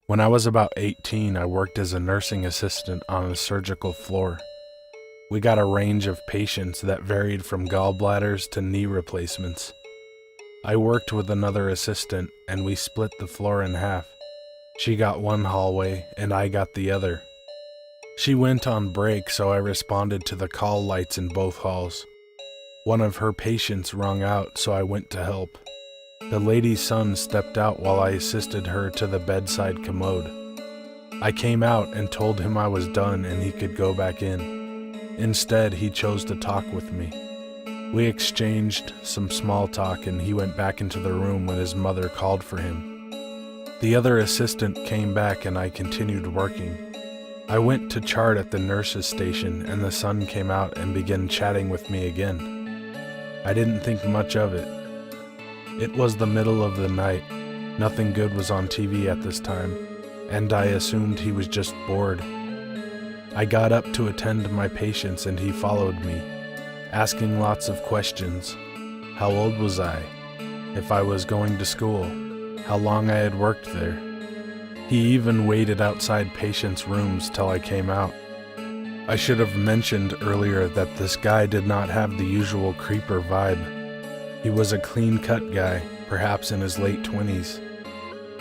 When I was about 18, I worked as a nursing assistant on a surgical floor. We got a range of patients that varied from gallbladders to knee replacements. I worked with another assistant and we split the floor in half. She got one hallway and I got the other. She went on break, so I responded to the call lights in both halls. One of her patients rung out, so I went to help. The lady's son stepped out while I assisted her to the bedside commode. I came out and told him I was done and he could go back in. Instead, he chose to talk with me. We exchanged some small talk and he went back into the room when his mother called for him. The other assistant came back and I continued working. I went to chart at the nurse's station and the son came out and began chatting with me again. I didn't think much of it. It was the middle of the night. Nothing good was on TV at this time, and I assumed he was just bored. I got up to attend my patients and he followed me, asking lots of questions. How old was I? If I was going to school? How long I had worked there? He even waited outside patients' rooms till I came out. I should have mentioned earlier that this guy did not have the usual creeper vibe. He was a clean-cut guy, perhaps in his late 20s.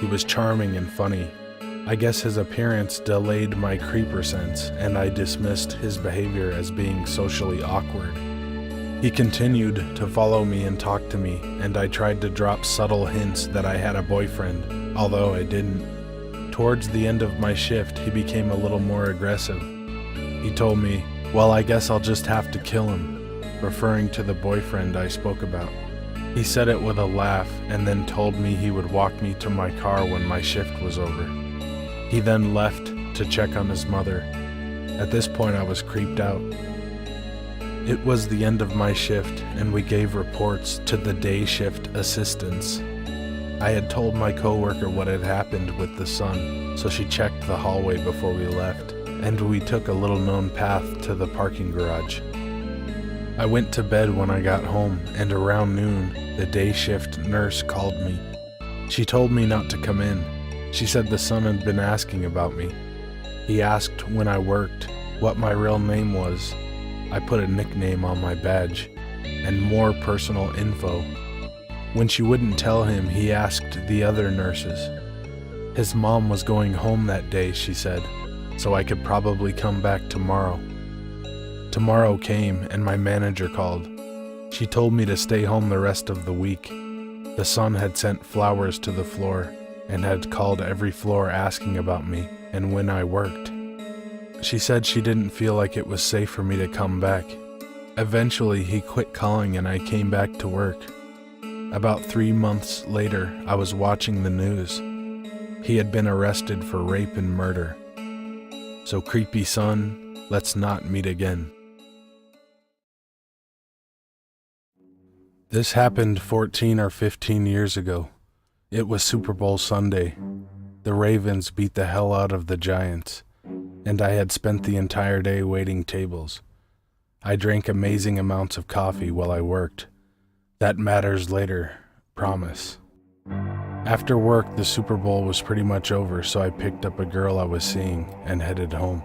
He was charming and funny. I guess his appearance delayed my creeper sense, and I dismissed his behavior as being socially awkward. He continued to follow me and talk to me, and I tried to drop subtle hints that I had a boyfriend, although I didn't. Towards the end of my shift, he became a little more aggressive. He told me, "Well, I guess I'll just have to kill him," referring to the boyfriend I spoke about. He said it with a laugh and then told me he would walk me to my car when my shift was over. He then left to check on his mother. At this point, I was creeped out. It was the end of my shift and we gave reports to the day shift assistants. I had told my coworker what had happened with the son, so she checked the hallway before we left, and we took a little-known path to the parking garage. I went to bed when I got home, and around noon, the day shift nurse called me. She told me not to come in. She said the son had been asking about me. He asked when I worked, what my real name was. I put a nickname on my badge, and more personal info. When she wouldn't tell him, he asked the other nurses. His mom was going home that day, she said, so I could probably come back tomorrow. Tomorrow came and my manager called. She told me to stay home the rest of the week. The son had sent flowers to the floor and had called every floor asking about me and when I worked. She said she didn't feel like it was safe for me to come back. Eventually, he quit calling and I came back to work. About 3 months later, I was watching the news. He had been arrested for rape and murder. So creepy son, let's not meet again. This happened 14 or 15 years ago. It was Super Bowl Sunday. The Ravens beat the hell out of the Giants, and I had spent the entire day waiting tables. I drank amazing amounts of coffee while I worked. That matters later, promise. After work, the Super Bowl was pretty much over, so I picked up a girl I was seeing and headed home.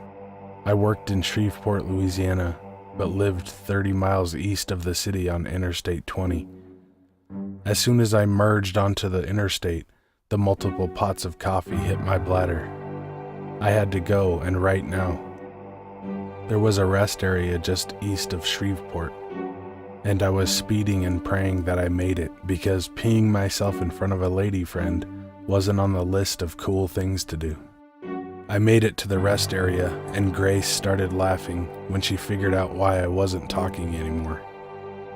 I worked in Shreveport, Louisiana, but lived 30 miles east of the city on Interstate 20. As soon as I merged onto the interstate, the multiple pots of coffee hit my bladder. I had to go, and right now. There was a rest area just east of Shreveport, and I was speeding and praying that I made it because peeing myself in front of a lady friend wasn't on the list of cool things to do. I made it to the rest area, and Grace started laughing when she figured out why I wasn't talking anymore.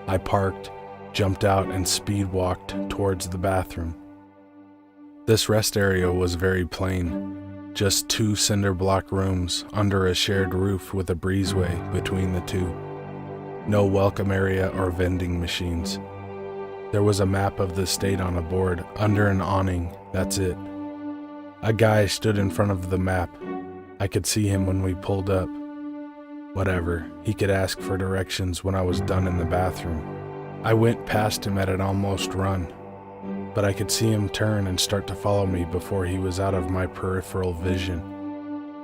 I parked, jumped out, and speed walked towards the bathroom. This rest area was very plain, just 2 cinder block rooms under a shared roof with a breezeway between the two. No welcome area or vending machines. There was a map of the state on a board under an awning, that's it. A guy stood in front of the map. I could see him when we pulled up. Whatever, he could ask for directions when I was done in the bathroom. I went past him at an almost run. but I could see him turn and start to follow me before he was out of my peripheral vision.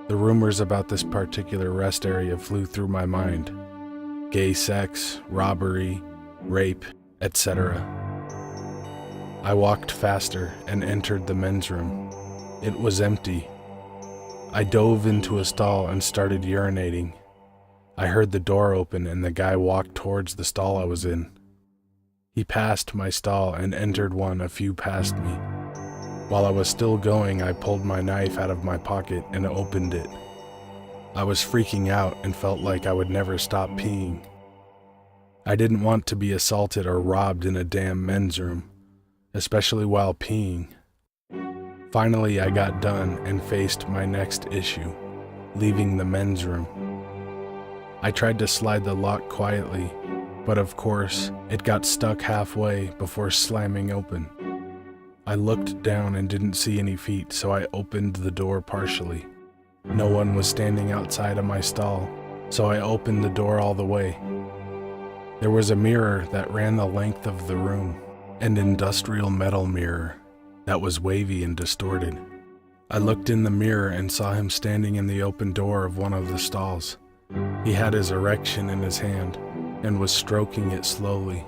The rumors about this particular rest area flew through my mind. Gay sex, robbery, rape, etc. I walked faster and entered the men's room. It was empty. I dove into a stall and started urinating. I heard the door open and the guy walked towards the stall I was in. He passed my stall and entered one a few past me. While I was still going, I pulled my knife out of my pocket and opened it. I was freaking out and felt like I would never stop peeing. I didn't want to be assaulted or robbed in a damn men's room, especially while peeing. Finally, I got done and faced my next issue, leaving the men's room. I tried to slide the lock quietly, but of course, it got stuck halfway before slamming open. I looked down and didn't see any feet, so I opened the door partially. No one was standing outside of my stall, so I opened the door all the way. There was a mirror that ran the length of the room, an industrial metal mirror that was wavy and distorted. I looked in the mirror and saw him standing in the open door of one of the stalls. He had his erection in his hand and was stroking it slowly.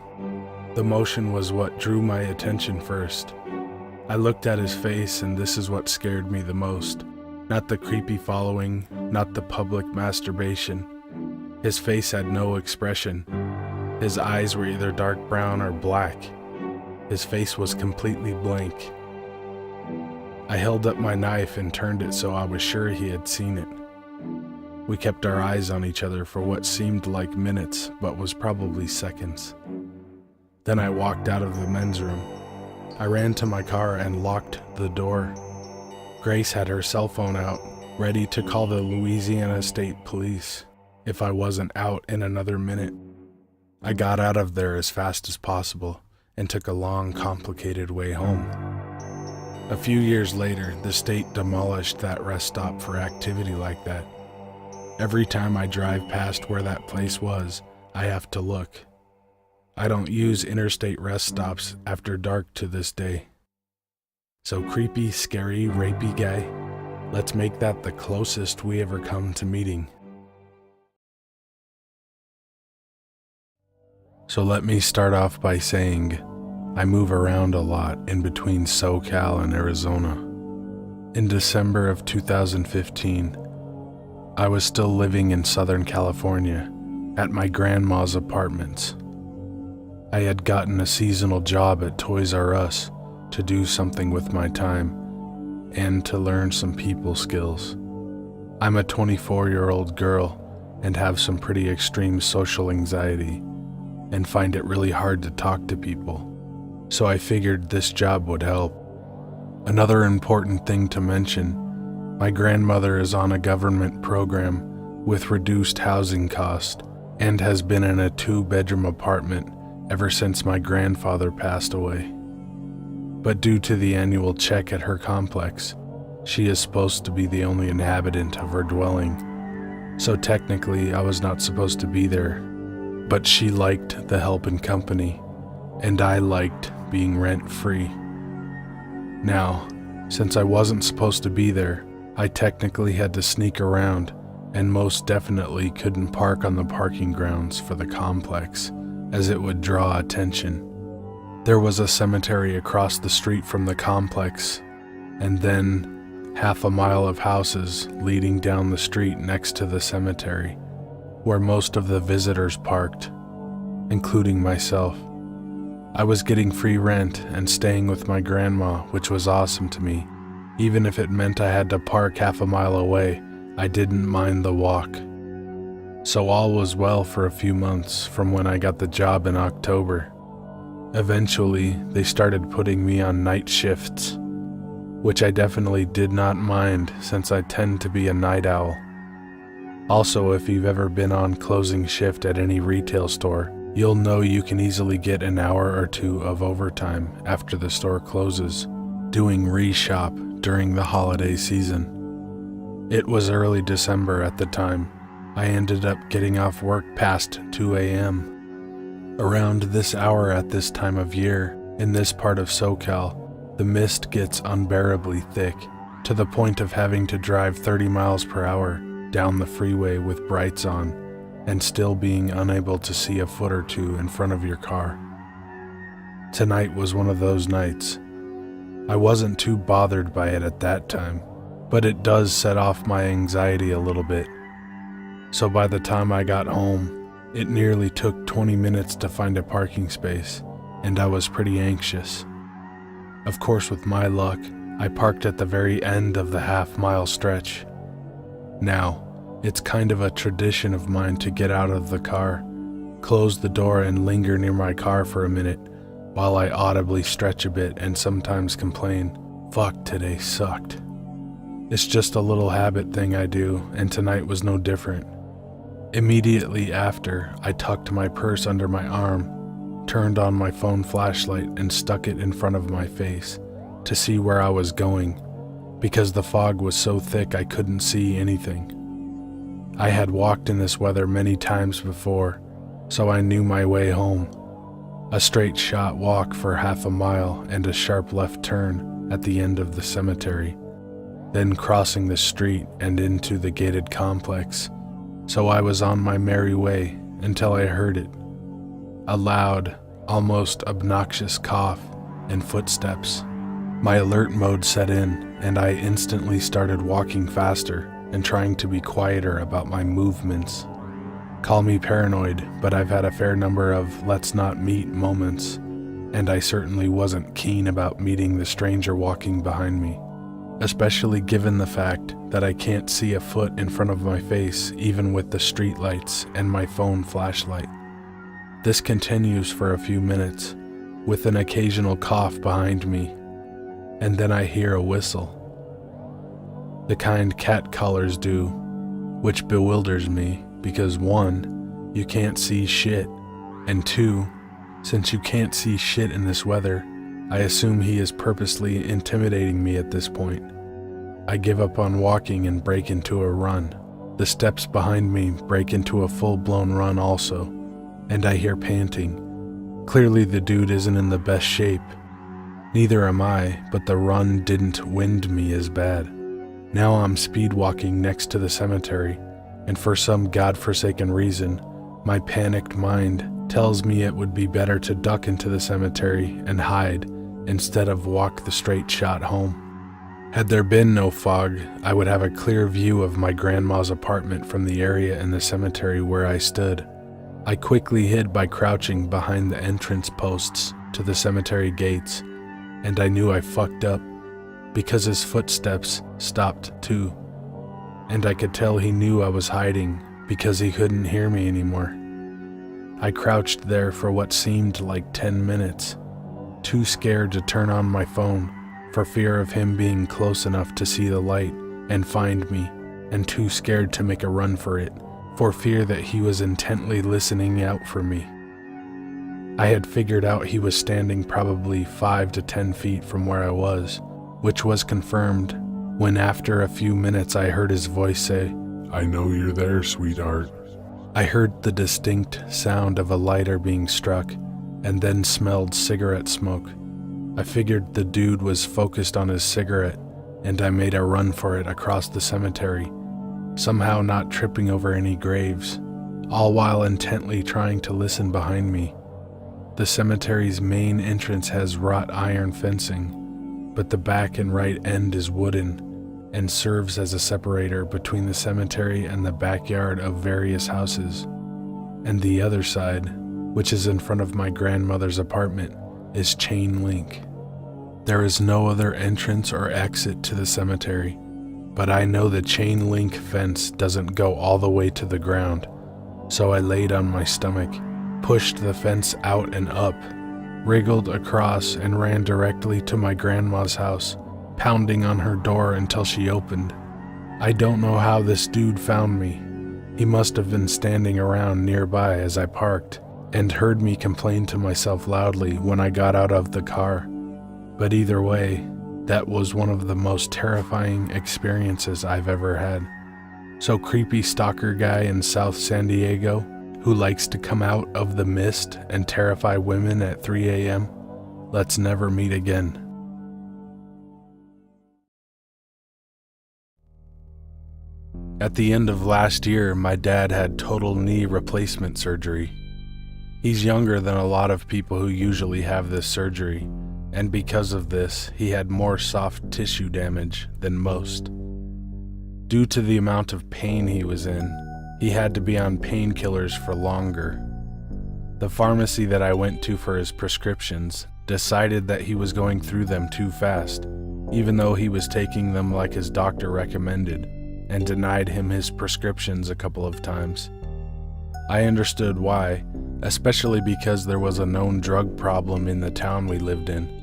The motion was what drew my attention first. I looked at his face, and this is what scared me the most. Not the creepy following, not the public masturbation. His face had no expression. His eyes were either dark brown or black. His face was completely blank. I held up my knife and turned it so I was sure he had seen it. We kept our eyes on each other for what seemed like minutes, but was probably seconds. Then I walked out of the men's room. I ran to my car and locked the door. Grace had her cell phone out, ready to call the Louisiana State Police if I wasn't out in another minute. I got out of there as fast as possible and took a long, complicated way home. A few years later, the state demolished that rest stop for activity like that. Every time I drive past where that place was, I have to look. I don't use interstate rest stops after dark to this day. So creepy, scary, rapey guy, let's make that the closest we ever come to meeting. So let me start off by saying, I move around a lot in between SoCal and Arizona. In December of 2015, I was still living in Southern California at my grandma's apartments. I had gotten a seasonal job at Toys R Us to do something with my time and to learn some people skills. I'm a 24-year-old girl and have some pretty extreme social anxiety and find it really hard to talk to people, so I figured this job would help. Another important thing to mention, my grandmother is on a government program with reduced housing cost and has been in a 2-bedroom apartment ever since my grandfather passed away. But due to the annual check at her complex, she is supposed to be the only inhabitant of her dwelling. So technically, I was not supposed to be there, but she liked the help and company, and I liked being rent-free. Now, since I wasn't supposed to be there, I technically had to sneak around and most definitely couldn't park on the parking grounds for the complex, as it would draw attention. There was a cemetery across the street from the complex, and then half a mile of houses leading down the street next to the cemetery, where most of the visitors parked, including myself. I was getting free rent and staying with my grandma, which was awesome to me. Even if it meant I had to park half a mile away, I didn't mind the walk. So all was well for a few months from when I got the job in October. Eventually, they started putting me on night shifts, which I definitely did not mind since I tend to be a night owl. Also, if you've ever been on closing shift at any retail store, you'll know you can easily get an hour or two of overtime after the store closes, doing reshop during the holiday season. It was early December at the time. I ended up getting off work past 2 a.m. Around this hour at this time of year, in this part of SoCal, The mist gets unbearably thick, to the point of having to drive 30 miles per hour down the freeway with brights on and still being unable to see a foot or two in front of your car. Tonight was one of those nights. I wasn't too bothered by it at that time, but it does set off my anxiety a little bit. So by the time I got home, it nearly took 20 minutes to find a parking space, and I was pretty anxious. Of course, with my luck, I parked at the very end of the half-mile stretch. Now, it's kind of a tradition of mine to get out of the car, close the door, and linger near my car for a minute while I audibly stretch a bit and sometimes complain, "Fuck, today sucked." It's just a little habit thing I do, and tonight was no different. Immediately after, I tucked my purse under my arm, turned on my phone flashlight, and stuck it in front of my face to see where I was going, because the fog was so thick I couldn't see anything. I had walked in this weather many times before, so I knew my way home. A straight shot walk for half a mile and a sharp left turn at the end of the cemetery, then crossing the street and into the gated complex. So I was on my merry way until I heard it. A loud, almost obnoxious cough and footsteps. My alert mode set in, and I instantly started walking faster and trying to be quieter about my movements. Call me paranoid, but I've had a fair number of let's not meet moments, and I certainly wasn't keen about meeting the stranger walking behind me, especially given the fact that I can't see a foot in front of my face even with the streetlights and my phone flashlight. This continues for a few minutes, with an occasional cough behind me, and then I hear a whistle. The kind cat callers do, which bewilders me because 1, you can't see shit, and 2, since you can't see shit in this weather, I assume he is purposely intimidating me at this point. I give up on walking and break into a run. The steps behind me break into a full-blown run also, and I hear panting. Clearly the dude isn't in the best shape. Neither am I, but the run didn't wind me as bad. Now I'm speed walking next to the cemetery, and for some godforsaken reason, my panicked mind tells me it would be better to duck into the cemetery and hide instead of walk the straight shot home. Had there been no fog, I would have a clear view of my grandma's apartment from the area in the cemetery where I stood. I quickly hid by crouching behind the entrance posts to the cemetery gates, and I knew I fucked up because his footsteps stopped too, and I could tell he knew I was hiding because he couldn't hear me anymore. I crouched there for what seemed like 10 minutes, too scared to turn on my phone for fear of him being close enough to see the light and find me, and too scared to make a run for it for fear that he was intently listening out for me. I had figured out he was standing probably 5 to 10 feet from where I was, which was confirmed when after a few minutes I heard his voice say, "I know you're there, sweetheart." I heard the distinct sound of a lighter being struck and then smelled cigarette smoke. I figured the dude was focused on his cigarette, and I made a run for it across the cemetery, somehow not tripping over any graves, all while intently trying to listen behind me. The cemetery's main entrance has wrought iron fencing, but the back and right end is wooden and serves as a separator between the cemetery and the backyard of various houses. And the other side, which is in front of my grandmother's apartment, is chain link. There is no other entrance or exit to the cemetery, but I know the chain link fence doesn't go all the way to the ground, so I laid on my stomach, pushed the fence out and up, wriggled across and ran directly to my grandma's house, pounding on her door until she opened. I don't know how this dude found me. He must have been standing around nearby as I parked and heard me complain to myself loudly when I got out of the car. But either way, that was one of the most terrifying experiences I've ever had. So creepy stalker guy in South San Diego who likes to come out of the mist and terrify women at 3 a.m., let's never meet again. At the end of last year, my dad had total knee replacement surgery. He's younger than a lot of people who usually have this surgery, and because of this, he had more soft tissue damage than most. Due to the amount of pain he was in, he had to be on painkillers for longer. The pharmacy that I went to for his prescriptions decided that he was going through them too fast, even though he was taking them like his doctor recommended, and denied him his prescriptions a couple of times. I understood why, especially because there was a known drug problem in the town we lived in.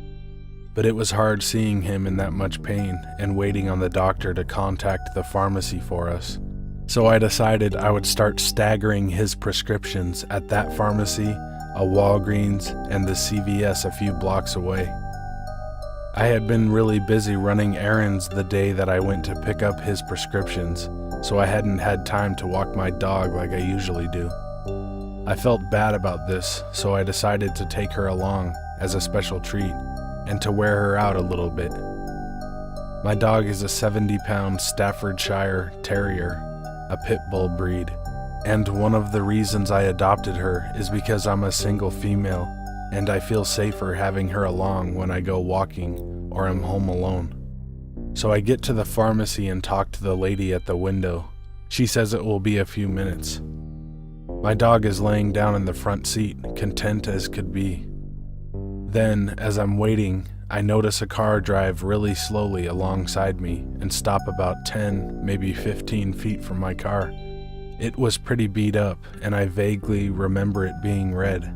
But it was hard seeing him in that much pain and waiting on the doctor to contact the pharmacy for us. So I decided I would start staggering his prescriptions at that pharmacy, a Walgreens, and the CVS a few blocks away. I had been really busy running errands the day that I went to pick up his prescriptions, so I hadn't had time to walk my dog like I usually do. I felt bad about this, so I decided to take her along as a special treat and to wear her out a little bit. My dog is a 70-pound Staffordshire Terrier, a pit bull breed, and one of the reasons I adopted her is because I'm a single female and I feel safer having her along when I go walking or am home alone. So I get to the pharmacy and talk to the lady at the window. She says it will be a few minutes. My dog is laying down in the front seat, content as could be. Then, as I'm waiting, I notice a car drive really slowly alongside me and stop about 10, maybe 15 feet from my car. It was pretty beat up, and I vaguely remember it being red.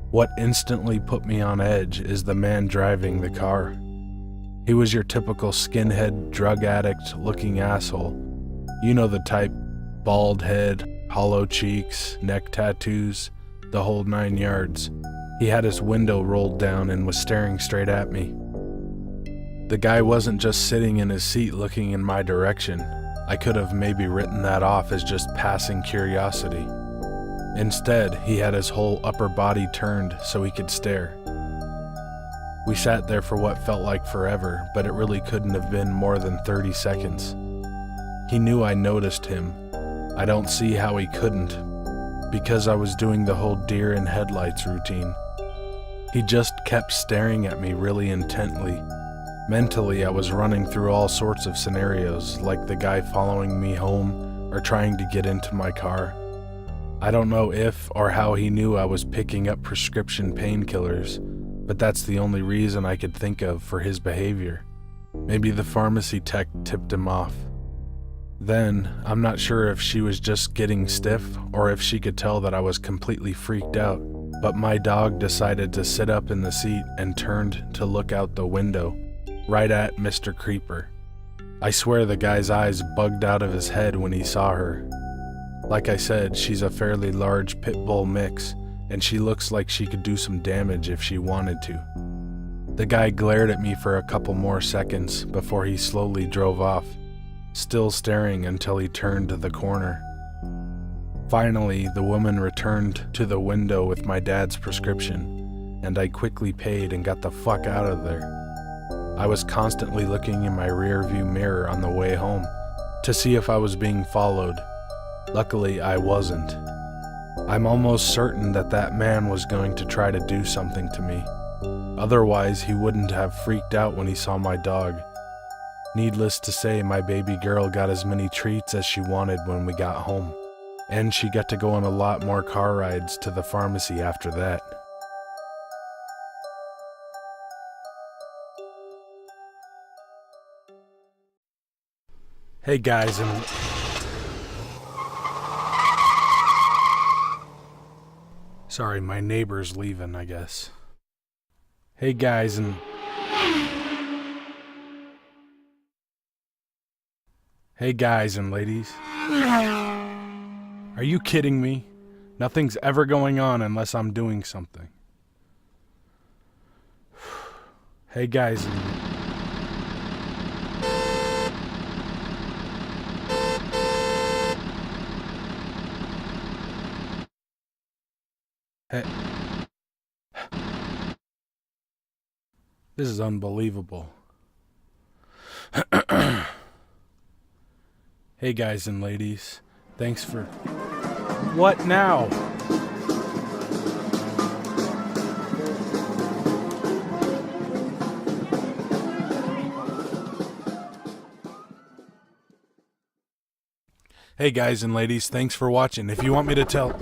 What instantly put me on edge is the man driving the car. He was your typical skinhead, drug addict looking asshole. You know the type: bald head, hollow cheeks, neck tattoos, the whole 9 yards. He had his window rolled down and was staring straight at me. The guy wasn't just sitting in his seat looking in my direction. I could have maybe written that off as just passing curiosity. Instead, he had his whole upper body turned so he could stare. We sat there for what felt like forever, but it really couldn't have been more than 30 seconds. He knew I noticed him. I don't see how he couldn't, because I was doing the whole deer in headlights routine. He just kept staring at me really intently. Mentally, I was running through all sorts of scenarios, like the guy following me home or trying to get into my car. I don't know if or how he knew I was picking up prescription painkillers, but that's the only reason I could think of for his behavior. Maybe the pharmacy tech tipped him off. Then, I'm not sure if she was just getting stiff or if she could tell that I was completely freaked out, but my dog decided to sit up in the seat and turned to look out the window, right at Mr. Creeper. I swear the guy's eyes bugged out of his head when he saw her. Like I said, she's a fairly large pit bull mix, and she looks like she could do some damage if she wanted to. The guy glared at me for a couple more seconds before he slowly drove off, still staring until he turned to the corner. Finally, the woman returned to the window with my dad's prescription, and I quickly paid and got the fuck out of there. I was constantly looking in my rearview mirror on the way home to see if I was being followed. Luckily, I wasn't. I'm almost certain that that man was going to try to do something to me. Otherwise, he wouldn't have freaked out when he saw my dog. Needless to say, my baby girl got as many treats as she wanted when we got home, and she got to go on a lot more car rides to the pharmacy after that. Hey guys, and sorry, my neighbor's leaving, I guess. Hey guys, and hey guys and ladies. Are you kidding me? Nothing's ever going on unless I'm doing something. Hey guys and hey. This is unbelievable. Hey guys and ladies, thanks for... What now? Hey guys and ladies, thanks for watching. If you want me to tell...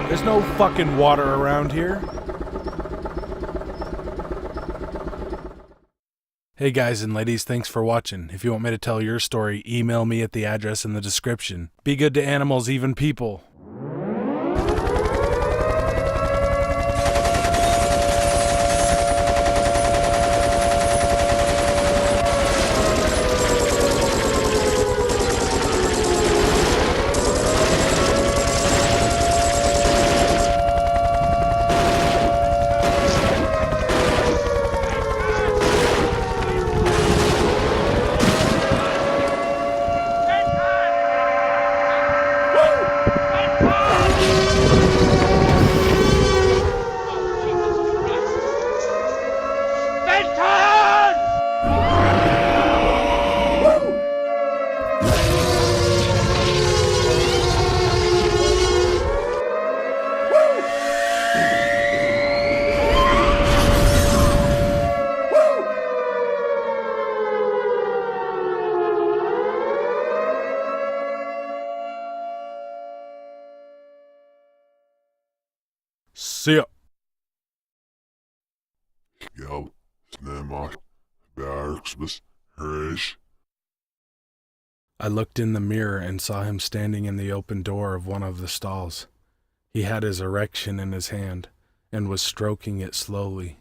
There's no fucking water around here. Hey guys and ladies, thanks for watching. If you want me to tell your story, email me at the address in the description. Be good to animals, even people. See ya. Gel, snema, Bergsbus, Herish. I looked in the mirror and saw him standing in the open door of one of the stalls. He had his erection in his hand and was stroking it slowly.